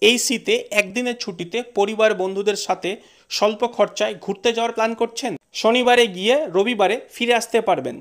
এই শীতে একদিনের ছুটিতে পরিবার বন্ধুদের সাথে স্বল্প খরচায় ঘুরতে যাওয়ার প্ল্যান করছেন? শনিবারে গিয়ে রবিবারে ফিরে আসতে পারবেন।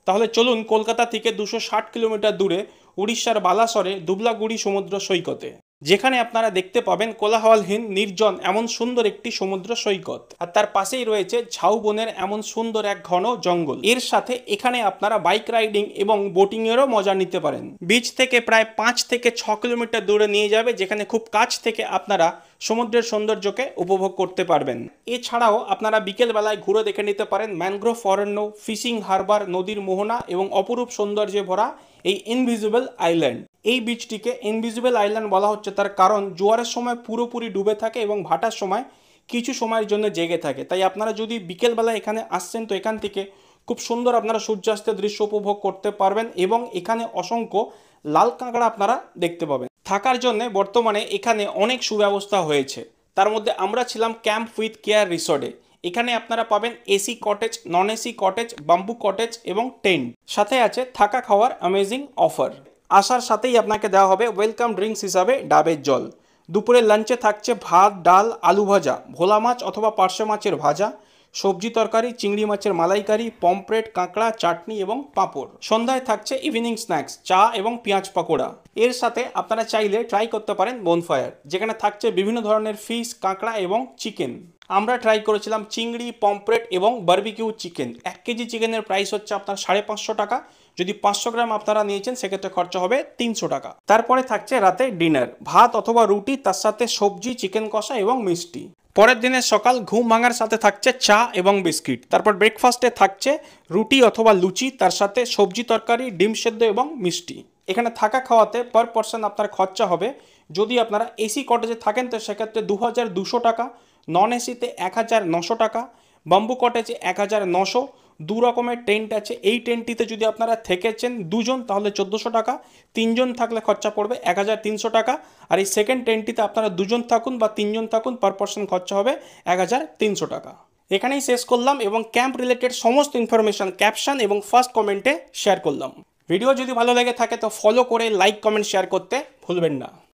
তাহলে চলুন কলকাতা থেকে 260 কিলোমিটার দূরে উড়িষ্যার বালাসরে দুবলাগুড়ি সমুদ্র সৈকতে, যেখানে আপনারা দেখতে পাবেন কোলাহলহীন নির্জন এমন সুন্দর একটি সমুদ্র সৈকত, আর তার পাশেই রয়েছে ঝাউবনের এমন সুন্দর এক ঘন জঙ্গল। এর সাথে এখানে আপনারা বাইক রাইডিং এবং বোটিং এরও মজা নিতে পারেন। বিচ থেকে প্রায় 5 থেকে 6 কিলোমিটার দূরে নিয়ে যাবে, যেখানে খুব কাছ থেকে আপনারা সমুদ্রের সৌন্দর্যকে উপভোগ করতে পারবেন। এছাড়াও আপনারা বিকেল বেলায় ঘুরে দেখে নিতে পারেন ম্যানগ্রোভ অরণ্য, ফিশিং হারবার, নদীর মোহনা এবং অপরূপ সৌন্দর্যে ভরা এই ইনভিজিবল আইল্যান্ড। এই বিচটিকে ইনভিজিবল আইল্যান্ড বলা হচ্ছে তার কারণ জোয়ারের সময় পুরোপুরি ডুবে থাকে এবং ভাটার সময় কিছু সময়ের জন্য জেগে থাকে। তাই আপনারা যদি বিকেলবেলা এখানে আসছেন তো এখান থেকে খুব সুন্দর আপনারা সূর্যাস্তের দৃশ্য উপভোগ করতে পারবেন এবং এখানে অসংখ্য লাল কাঁকড়া আপনারা দেখতে পাবেন। থাকার জন্য বর্তমানে এখানে অনেক সুব্যবস্থা হয়েছে। তার মধ্যে আমরা ছিলাম ক্যাম্প উইথ কেয়ার রিসর্টে। এখানে আপনারা পাবেন AC cottage, non AC cottage, bamboo cottage এবং টেন্ট। সাথে আছে থাকা খাওয়ার অ্যামেজিং অফার। আসার সাথেই আপনাকে দেওয়া হবে ওয়েলকাম ড্রিঙ্কস হিসাবে ডাবের জল। দুপুরের লাঞ্চে থাকছে ভাত, ডাল, আলু ভাজা, ভোলা মাছ অথবা পার্শে মাছের ভাজা, সবজি তরকারি, চিংড়ি মাছের মালাইকারি, পমফ্রেট, কাঁকড়া, চাটনি এবং পাঁপড়। সন্ধ্যায় থাকছে ইভিনিং স্ন্যাক্স, চা এবং পেঁয়াজ পাকোড়া। এর সাথে আপনারা চাইলে ট্রাই করতে পারেন বোনফায়ার, যেখানে থাকছে বিভিন্ন ধরনের ফিশ, কাঁকড়া এবং চিকেন। আমরা ট্রাই করেছিলাম চিংড়ি, পমফ্রেট এবং বারবিকিউ চিকেন। 1 কেজি চিকেনের প্রাইস হচ্ছে আপনার 550 টাকা। যদি 500 গ্রাম আপনারা নিয়েছেন সেক্ষেত্রে খরচা হবে 300 টাকা। তারপরে থাকছে রাতে ডিনার, ভাত অথবা রুটি, তার সাথে সবজি, চিকেন কষা এবং মিষ্টি। পরের দিনের সকাল ঘুম ভাঙার সাথে থাকছে চা এবং বিস্কিট। তারপর ব্রেকফাস্টে থাকছে রুটি অথবা লুচি, তার সাথে সবজি তরকারি, ডিম সেদ্ধ এবং মিষ্টি। এখানে থাকা খাওয়াতে পার পারসন আপনার খরচা হবে, যদি আপনারা এসি কটেজে থাকেন তো সেক্ষেত্রে 2200 টাকা, নন এসিতে 1900 টাকা, বাম্বু কটেজে 1900। দু রকমের টেন্ট আছে। এই টেন্টটিতে যদি আপনারা থেকেছেন দুজন তাহলে 1400 টাকা, তিনজন থাকলে খরচা পড়বে 1300 টাকা। আর এই সেকেন্ড টেন্টটিতে আপনারা দুজন থাকুন বা তিনজন থাকুন, পার পারসন খরচা হবে 1300 টাকা। এখানেই শেষ করলাম এবং ক্যাম্প রিলেটেড সমস্ত ইনফরমেশন ক্যাপশন এবং ফার্স্ট কমেন্টে শেয়ার করলাম। ভিডিও যদি ভালো লেগে থাকে তো ফলো করে লাইক, কমেন্ট, শেয়ার করতে ভুলবেন না।